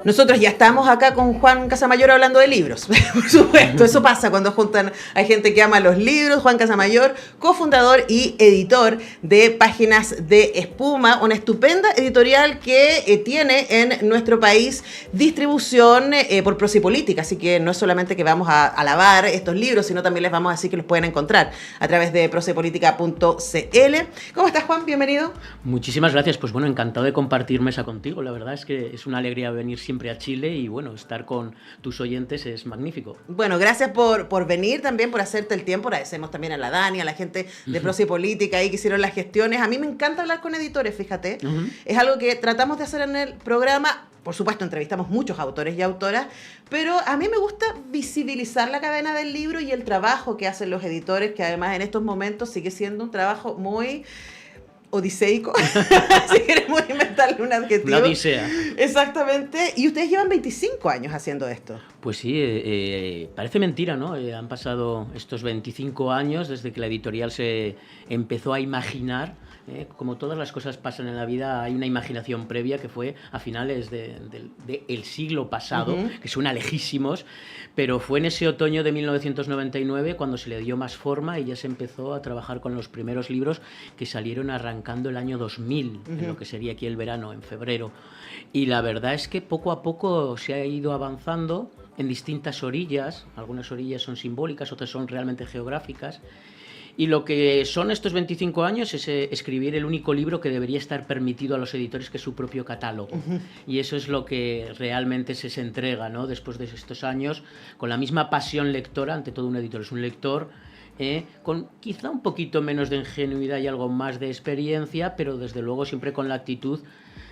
Nosotros ya estamos acá con Juan Casamayor hablando de libros, por supuesto, eso pasa cuando juntan, hay gente que ama los libros. Juan Casamayor, cofundador y editor de Páginas de Espuma, una estupenda editorial que tiene en nuestro país distribución por Prosipolítica, así que no es solamente que vamos a alabar estos libros, sino también les vamos a decir que los pueden encontrar a través de prosipolítica.cl. ¿Cómo estás, Juan? Bienvenido. Muchísimas gracias, pues bueno, encantado de compartir mesa contigo, la verdad es que es una alegría venir siempre a Chile y bueno, estar con tus oyentes es magnífico. Bueno, gracias por venir también, por hacerte el tiempo. Agradecemos también a la Dani, a la gente de Prosipolítica ahí que hicieron las gestiones. A mí me encanta hablar con editores, fíjate. Es algo que tratamos de hacer en el programa. Por supuesto, entrevistamos muchos autores y autoras, pero a mí me gusta visibilizar la cadena del libro y el trabajo que hacen los editores, que además en estos momentos sigue siendo un trabajo muy odiseico, si queremos inventarle un adjetivo. Una odisea. Exactamente. Y ustedes llevan 25 años haciendo esto. Pues sí, parece mentira, ¿no? Han pasado estos 25 años desde que la editorial se empezó a imaginar. Como todas las cosas pasan en la vida, hay una imaginación previa que fue a finales del siglo pasado, que suena lejísimos, pero fue en ese otoño de 1999 cuando se le dio más forma y ya se empezó a trabajar con los primeros libros que salieron arrancando el año 2000, en lo que sería aquí el verano, en febrero. Y la verdad es que poco a poco se ha ido avanzando en distintas orillas, algunas orillas son simbólicas, otras son realmente geográficas. Y lo que son estos 25 años es escribir el único libro que debería estar permitido a los editores, que es su propio catálogo. Y eso es lo que realmente se entrega, ¿no? Después de estos años, con la misma pasión lectora. Ante todo, un editor es un lector con quizá un poquito menos de ingenuidad y algo más de experiencia, pero desde luego siempre con la actitud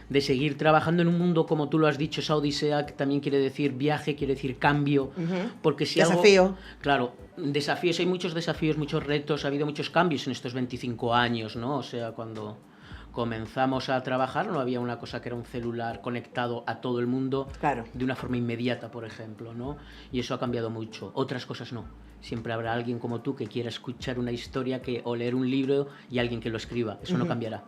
de seguir trabajando en un mundo, como tú lo has dicho, esa odisea, que también quiere decir viaje, quiere decir cambio, porque si desafío. algo, claro, desafíos, hay muchos desafíos, muchos retos, ha habido muchos cambios en estos 25 años, ¿no? O sea, cuando comenzamos a trabajar no había una cosa que era un celular conectado a todo el mundo, claro, de una forma inmediata, por ejemplo, ¿no? Y eso ha cambiado mucho. Otras cosas no. Siempre habrá alguien como tú que quiera escuchar una historia o leer un libro y alguien que lo escriba. Eso no cambiará.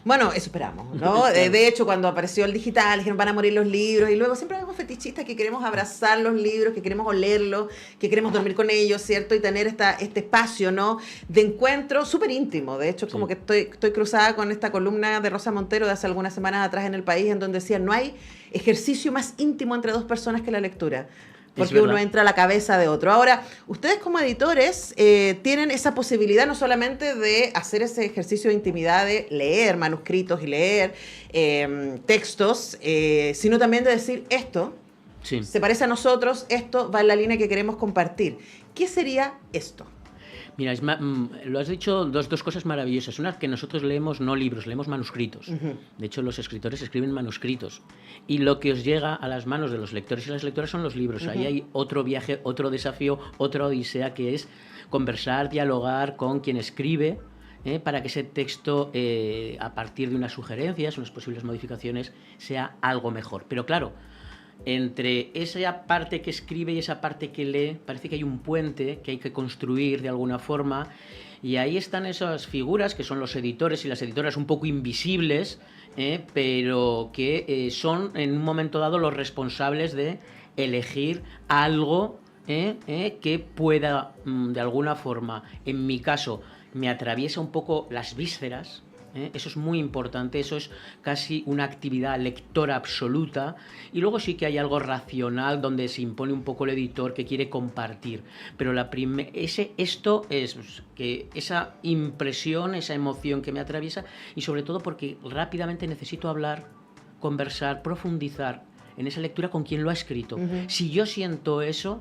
Bueno, eso esperamos, ¿no? De hecho, cuando apareció el digital, dijeron van a morir los libros, y luego siempre hay unos fetichistas que queremos abrazar los libros, que queremos olerlos, que queremos dormir con ellos, ¿cierto? Y tener este espacio, ¿no? De encuentro súper íntimo. De hecho, como que estoy cruzada con esta columna de Rosa Montero de hace algunas semanas atrás en El País, en donde decía, no hay ejercicio más íntimo entre dos personas que la lectura. Porque uno entra a la cabeza de otro. Ahora, ustedes como editores tienen esa posibilidad no solamente de hacer ese ejercicio de intimidad de leer manuscritos y leer textos, sino también de decir esto se parece a nosotros, esto va en la línea que queremos compartir. ¿Qué sería esto? Mira, lo has dicho, dos cosas maravillosas. Una, que nosotros leemos no libros, leemos manuscritos. De hecho, los escritores escriben manuscritos. Y lo que os llega a las manos de los lectores y las lectoras son los libros. Ahí hay otro viaje, otro desafío, otra odisea, que es conversar, dialogar con quien escribe, para que ese texto, a partir de unas sugerencias, unas posibles modificaciones, sea algo mejor. Pero claro, entre esa parte que escribe y esa parte que lee, parece que hay un puente que hay que construir de alguna forma, y ahí están esas figuras que son los editores y las editoras un poco invisibles, pero que son en un momento dado los responsables de elegir algo que pueda, de alguna forma, en mi caso, me atraviesa un poco las vísceras. Eso es muy importante, eso es casi una actividad lectora absoluta, y luego sí que hay algo racional donde se impone un poco el editor que quiere compartir, pero esto es que esa impresión, esa emoción que me atraviesa, y sobre todo porque rápidamente necesito hablar, conversar, profundizar en esa lectura con quien lo ha escrito. Si yo siento eso,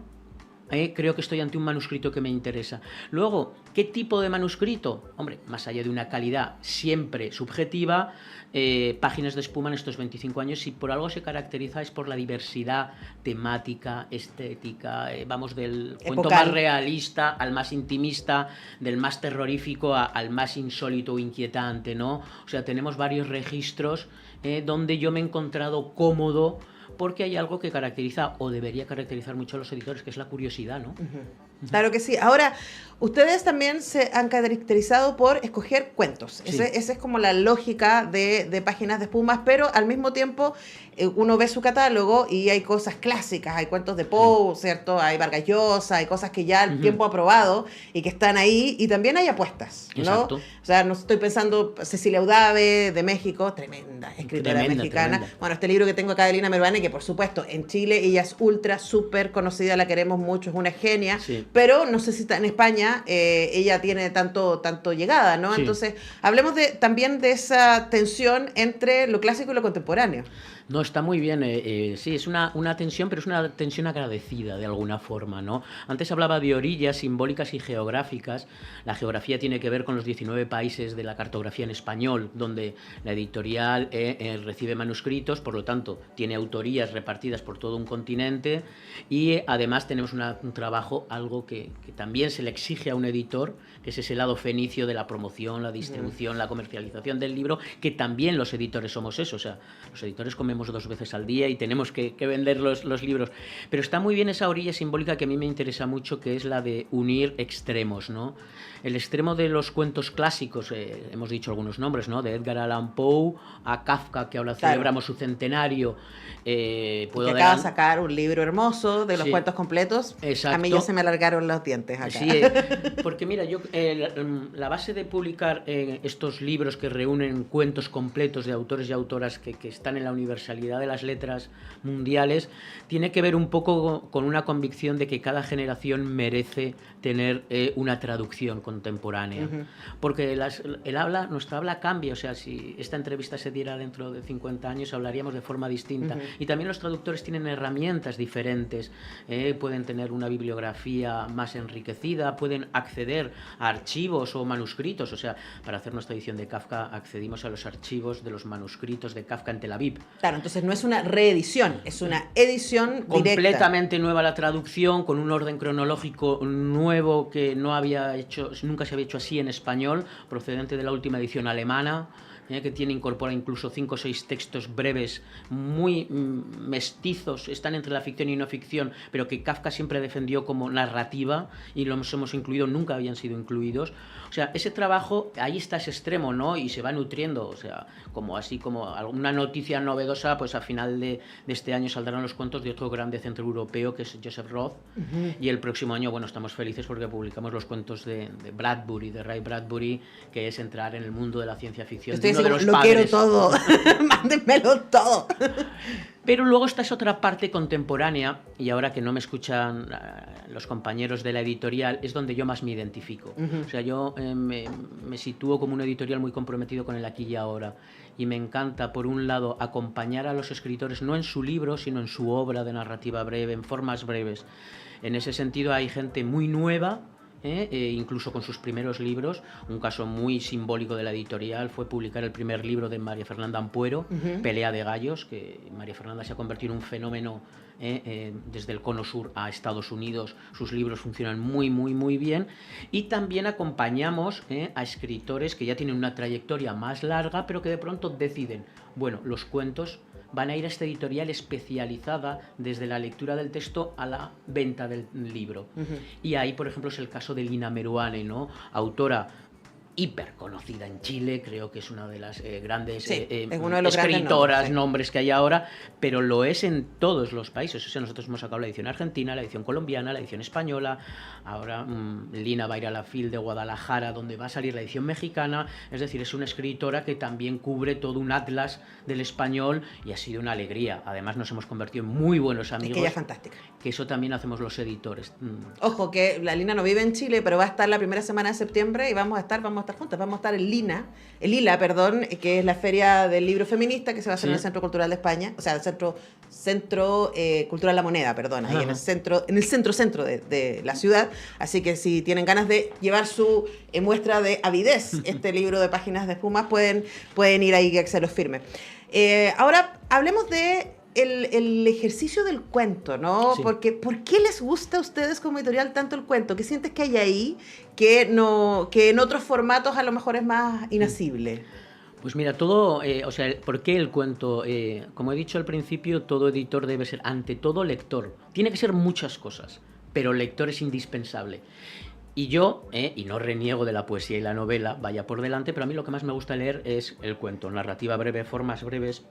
creo que estoy ante un manuscrito que me interesa. Luego, ¿qué tipo de manuscrito? Hombre, más allá de una calidad siempre subjetiva, Páginas de Espuma en estos 25 años, si por algo se caracteriza, es por la diversidad temática, estética, vamos del cuento más realista al más intimista, del más terrorífico al más insólito o inquietante, ¿no? O sea, tenemos varios registros donde yo me he encontrado cómodo, porque hay algo que caracteriza, o debería caracterizar mucho a los editores, que es la curiosidad, ¿no? Claro que sí. Ahora, ustedes también se han caracterizado por escoger cuentos. Sí. Esa es como la lógica de Páginas de Espumas, pero al mismo tiempo uno ve su catálogo y hay cosas clásicas, hay cuentos de Poe, ¿cierto? Hay Vargas Llosa, hay cosas que ya el tiempo ha probado y que están ahí, y también hay apuestas, ¿no? Exacto. O sea, no estoy pensando Cecilia Udave de México, tremenda escritora mexicana. Tremenda. Bueno, este libro que tengo acá de Lina Meruane, que por supuesto en Chile ella es ultra, súper conocida, la queremos mucho, es una genia, Sí. pero no sé si está en España ella tiene tanto llegada, ¿no? Sí. Entonces, hablemos también de esa tensión entre lo clásico y lo contemporáneo. No, está muy bien. Sí, es una tensión, pero es una tensión agradecida de alguna forma, ¿no? Antes hablaba de orillas simbólicas y geográficas. La geografía tiene que ver con los 19 países de la cartografía en español, donde la editorial recibe manuscritos, por lo tanto, tiene autorías repartidas por todo un continente, y además tenemos un trabajo, algo que también se le exige a un editor, que es ese lado fenicio de la promoción, la distribución, la comercialización del libro, que también los editores somos eso. O sea, los editores comemos 2 veces al día y tenemos que vender los libros. Pero está muy bien esa orilla simbólica que a mí me interesa mucho, que es la de unir extremos, ¿no? El extremo de los cuentos clásicos, hemos dicho algunos nombres, ¿no? De Edgar Allan Poe a Kafka, que ahora celebramos su centenario. Que acaba de sacar un libro hermoso de los cuentos completos. Exacto. A mí ya se me alargaron los dientes acá. Sí, porque mira, yo la base de publicar estos libros que reúnen cuentos completos de autores y autoras que están en la universalidad de las letras mundiales, tiene que ver un poco con una convicción de que cada generación merece tener una traducción contemporánea. Porque nuestra habla cambia. O sea, si esta entrevista se diera dentro de 50 años, hablaríamos de forma distinta. Y también los traductores tienen herramientas diferentes. Pueden tener una bibliografía más enriquecida, pueden acceder a archivos o manuscritos. O sea, para hacer nuestra edición de Kafka accedimos a los archivos de los manuscritos de Kafka en Tel Aviv. Claro, entonces no es una reedición, es una edición directa. Completamente nueva la traducción, con un orden cronológico nuevo que nunca se había hecho así en español, procedente de la última edición alemana, que incorpora incluso 5 o 6 textos breves muy mestizos, están entre la ficción y no ficción, pero que Kafka siempre defendió como narrativa, y los hemos incluido, nunca habían sido incluidos. O sea, ese trabajo, ahí está ese extremo, ¿no? Y se va nutriendo. O sea, como alguna noticia novedosa, pues a final de este año saldrán los cuentos de otro grande centro europeo, que es Joseph Roth, y el próximo año, bueno, estamos felices porque publicamos los cuentos de Bradbury, de Ray Bradbury, que es entrar en el mundo de la ciencia ficción. Lo quiero todo, mándenmelo todo. Pero luego esta es otra parte contemporánea, y ahora que no me escuchan los compañeros de la editorial, es donde yo más me identifico. O sea, yo me sitúo como un editorial muy comprometido con el aquí y ahora, y me encanta, por un lado, acompañar a los escritores, no en su libro, sino en su obra de narrativa breve, en formas breves. En ese sentido hay gente muy nueva, incluso con sus primeros libros. Un caso muy simbólico de la editorial fue publicar el primer libro de María Fernanda Ampuero, Pelea de gallos, que María Fernanda se ha convertido en un fenómeno desde el cono sur a Estados Unidos. Sus libros funcionan muy, muy, muy bien. Y también acompañamos a escritores que ya tienen una trayectoria más larga, pero que de pronto deciden, bueno, los cuentos van a ir a esta editorial especializada desde la lectura del texto a la venta del libro. Y ahí, por ejemplo, es el caso de Lina Meruane, ¿no? Autora hiper conocida en Chile, creo que es una de las grandes es uno de los escritoras, grandes nombres que hay ahora, pero lo es en todos los países. O sea, nosotros hemos sacado la edición argentina, la edición colombiana, la edición española, ahora Lina va a ir a la FIL de Guadalajara, donde va a salir la edición mexicana. Es decir, es una escritora que también cubre todo un atlas del español, y ha sido una alegría. Además, nos hemos convertido en muy buenos amigos. Es que ella es fantástica. Que eso también hacemos los editores. Ojo, que la Lina no vive en Chile, pero va a estar la primera semana de septiembre y vamos a estar juntas. Vamos a estar en Lila, que es la feria del libro feminista que se va a hacer en el Centro Cultural de España, o sea, el Centro Cultural La Moneda, perdón, ahí en el centro de la ciudad. Así que si tienen ganas de llevar su muestra de avidez, este libro de Páginas de Espumas, pueden ir ahí que se los firme. Ahora hablemos de el ejercicio del cuento, ¿no? Sí. Porque, ¿por qué les gusta a ustedes como editorial tanto el cuento? ¿Qué sientes que hay ahí que en otros formatos a lo mejor es más inasible? Pues mira, ¿por qué el cuento? Como he dicho al principio, todo editor debe ser, ante todo, lector. Tiene que ser muchas cosas, pero lector es indispensable. Y yo, y no reniego de la poesía y la novela, vaya por delante, pero a mí lo que más me gusta leer es el cuento, narrativa breve, formas breves,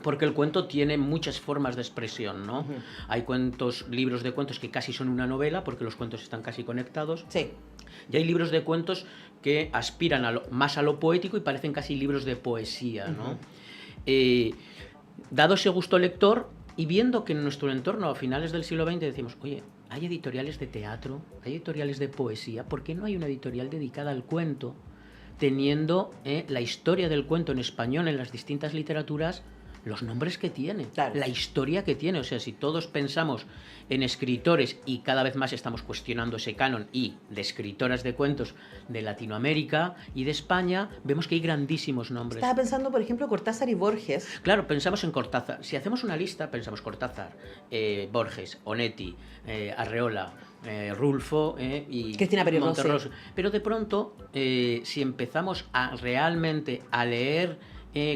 porque el cuento tiene muchas formas de expresión, ¿no? Uh-huh. Hay cuentos, libros de cuentos que casi son una novela, porque los cuentos están casi conectados. Sí. Y hay libros de cuentos que aspiran más a lo poético y parecen casi libros de poesía, ¿no? Uh-huh. Dado ese gusto lector, y viendo que en nuestro entorno a finales del siglo XX decimos, oye, hay editoriales de teatro, hay editoriales de poesía, ¿por qué no hay una editorial dedicada al cuento, teniendo la historia del cuento en español en las distintas literaturas, los nombres que tiene, claro, la historia que tiene? O sea, si todos pensamos en escritores, y cada vez más estamos cuestionando ese canon, y de escritoras de cuentos de Latinoamérica y de España, vemos que hay grandísimos nombres. Estaba pensando, por ejemplo, Cortázar y Borges. Claro, pensamos en Cortázar. Si hacemos una lista, pensamos Cortázar, Borges, Onetti, Arreola, Rulfo y Cristina Peri Monterroso. Pero de pronto, si empezamos realmente a leer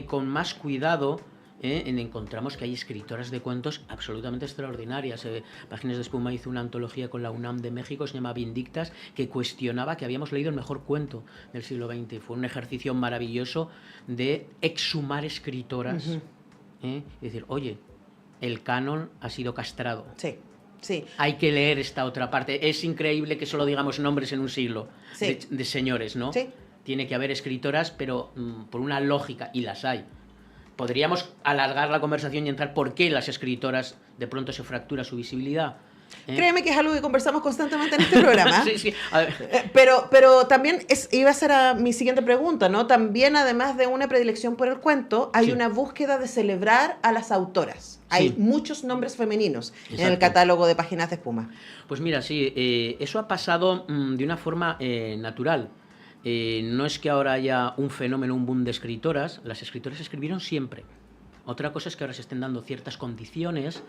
con más cuidado, encontramos que hay escritoras de cuentos absolutamente extraordinarias. Páginas de Espuma hizo una antología con la UNAM de México, se llama Vindictas, que cuestionaba que habíamos leído el mejor cuento del siglo XX. Fue un ejercicio maravilloso de exhumar escritoras. Uh-huh. Es decir, oye, el canon ha sido castrado. Sí. Sí. Hay que leer esta otra parte. Es increíble que solo digamos nombres en un siglo, sí, de señores, ¿no? Sí. Tiene que haber escritoras, pero por una lógica, y las hay. Podríamos alargar la conversación y entrar por qué las escritoras de pronto se fractura su visibilidad. Créeme que es algo que conversamos constantemente en este programa. Sí, sí. Pero también iba a ser mi siguiente pregunta, ¿no? También, además de una predilección por el cuento, hay, sí, una búsqueda de celebrar a las autoras. Hay, sí, muchos nombres femeninos, exacto, en el catálogo de Páginas de Espuma. Pues mira, sí, eso ha pasado de una forma natural. No es que ahora haya un fenómeno, un boom de escritoras. Las escritoras escribieron siempre. Otra cosa es que ahora se estén dando ciertas condiciones,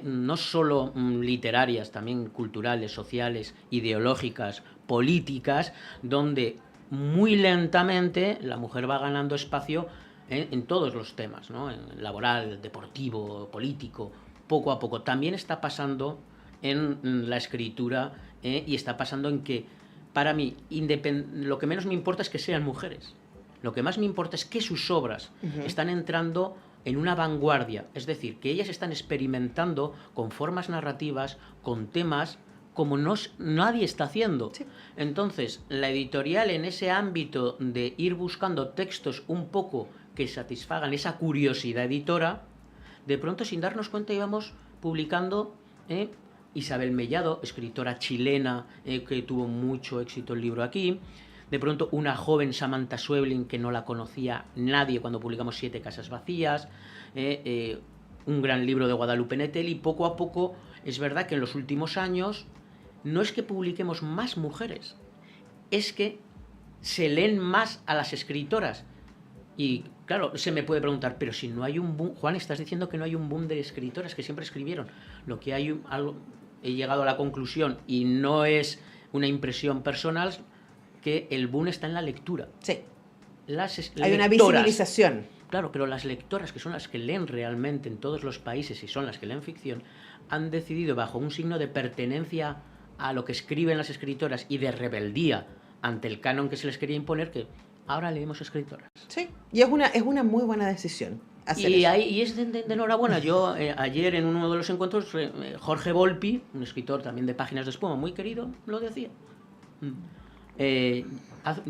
no solo literarias, también culturales, sociales, ideológicas, políticas, donde muy lentamente la mujer va ganando espacio en todos los temas, ¿no? En laboral, deportivo, político, poco a poco. También está pasando en la escritura, y está pasando en que, para mí, lo que menos me importa es que sean mujeres. Lo que más me importa es que sus obras, uh-huh, están entrando en una vanguardia. Es decir, que ellas están experimentando con formas narrativas, con temas como nadie está haciendo. Sí. Entonces, la editorial, en ese ámbito de ir buscando textos un poco que satisfagan esa curiosidad editora, de pronto, sin darnos cuenta, íbamos publicando Isabel Mellado, escritora chilena, que tuvo mucho éxito el libro aquí. De pronto, una joven Samantha Schweblin, que no la conocía nadie cuando publicamos 7 casas vacías. Un gran libro de Guadalupe Nettel. Y poco a poco, es verdad que en los últimos años, no es que publiquemos más mujeres, es que se leen más a las escritoras. Y claro, se me puede preguntar, pero si no hay un boom, Juan, estás diciendo que no hay un boom de escritoras que siempre escribieron. Lo que hay algo, he llegado a la conclusión, y no es una impresión personal, que el boom está en la lectura. Sí. Hay una visibilización. Claro, pero las lectoras, que son las que leen realmente en todos los países y son las que leen ficción, han decidido, bajo un signo de pertenencia a lo que escriben las escritoras y de rebeldía ante el canon que se les quería imponer, que ahora leemos escritoras. Sí, y es una muy buena decisión hacer y, eso. Y es de enhorabuena. Yo ayer en uno de los encuentros, Jorge Volpi, un escritor también de Páginas de Espuma, muy querido, lo decía.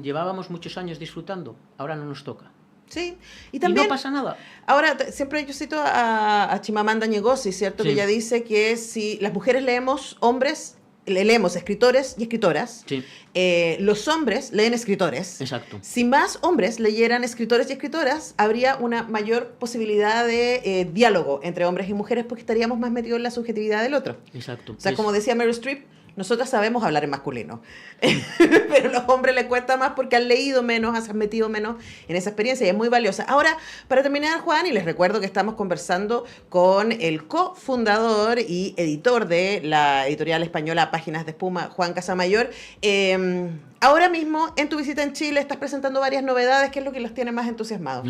Llevábamos muchos años disfrutando, ahora no nos toca. Sí, y también no pasa nada. Ahora, siempre yo cito a Chimamanda Ngozi, ¿cierto? Sí. Que ella dice que si las mujeres leemos escritores y escritoras, sí, los hombres leen escritores. Exacto. Si más hombres leyeran escritores y escritoras, habría una mayor posibilidad de diálogo entre hombres y mujeres, porque estaríamos más metidos en la subjetividad del otro. Exacto. O sea, como decía Meryl Streep, nosotras sabemos hablar en masculino, pero a los hombres les cuesta más porque han leído menos, se han metido menos en esa experiencia, y es muy valiosa. Ahora, para terminar, Juan, y les recuerdo que estamos conversando con el cofundador y editor de la editorial española Páginas de Espuma, Juan Casamayor. ahora mismo, en tu visita en Chile, estás presentando varias novedades. ¿Qué es lo que los tiene más entusiasmados?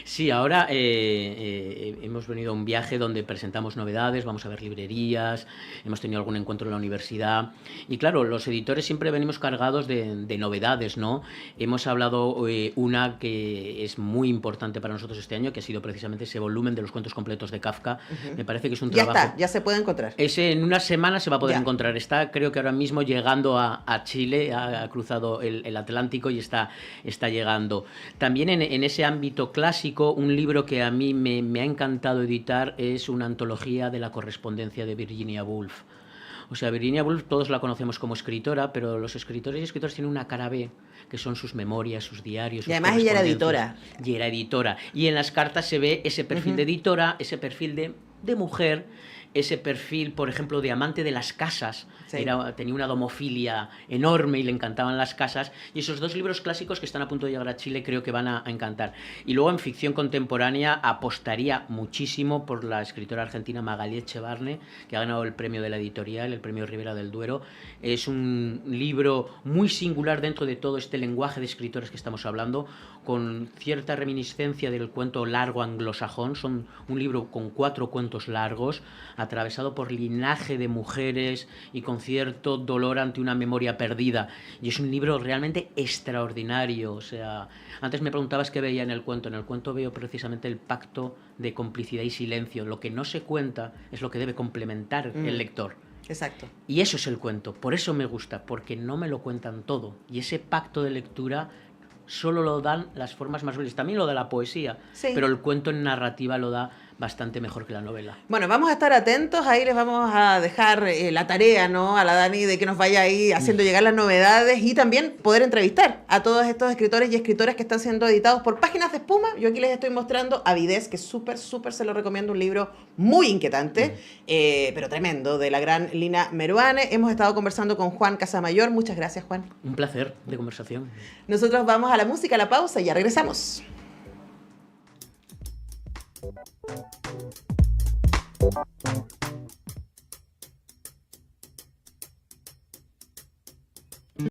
Sí, ahora hemos venido a un viaje donde presentamos novedades, vamos a ver librerías, hemos tenido algún encuentro en la universidad y claro, los editores siempre venimos cargados de novedades, ¿no? Hemos hablado una que es muy importante para nosotros este año, que ha sido precisamente ese volumen de los cuentos completos de Kafka. Me parece que es un trabajo... Ya está, ya se puede encontrar. Ese en una semana se va a poder encontrar. Está, creo que ahora mismo llegando a Chile, ha cruzado el Atlántico y está llegando. También en ese ámbito clásico, un libro que a mí me ha encantado editar es una antología de la correspondencia de Virginia Woolf. O sea, Virginia Woolf todos la conocemos como escritora, pero los escritores y escritoras tienen una cara B, que son sus memorias, sus diarios, sus y además ella era editora. Y era editora. Y en las cartas se ve ese perfil de editora, ese perfil de mujer, ese perfil, por ejemplo, de amante de las casas. Sí. Tenía una domofilia enorme y le encantaban las casas. Y esos dos libros clásicos que están a punto de llegar a Chile creo que van a encantar. Y luego en ficción contemporánea apostaría muchísimo por la escritora argentina Magalí Echevarne, que ha ganado el premio de la editorial, el premio Ribera del Duero. Es un libro muy singular dentro de todo este lenguaje de escritores que estamos hablando, con cierta reminiscencia del cuento largo anglosajón. Son un libro con 4 cuentos largos, atravesado por linaje de mujeres y con cierto dolor ante una memoria perdida. Y es un libro realmente extraordinario. O sea, antes me preguntabas qué veía en el cuento. En el cuento veo precisamente el pacto de complicidad y silencio. Lo que no se cuenta es lo que debe complementar el lector. Exacto. Y eso es el cuento. Por eso me gusta, porque no me lo cuentan todo. Y ese pacto de lectura solo lo dan las formas más bellas. También lo da la poesía, sí, pero el cuento en narrativa lo da bastante mejor que la novela. Bueno, vamos a estar atentos, ahí les vamos a dejar la tarea, ¿no?, a la Dani de que nos vaya ahí haciendo llegar las novedades y también poder entrevistar a todos estos escritores y escritoras que están siendo editados por Páginas de Espuma. Yo aquí les estoy mostrando Avidez, que súper se lo recomiendo, un libro muy inquietante, pero tremendo, de la gran Lina Meruane. Hemos estado conversando con Juan Casamayor. Muchas gracias, Juan. Un placer de conversación. Nosotros vamos a la música, a la pausa y ya regresamos. Thank you.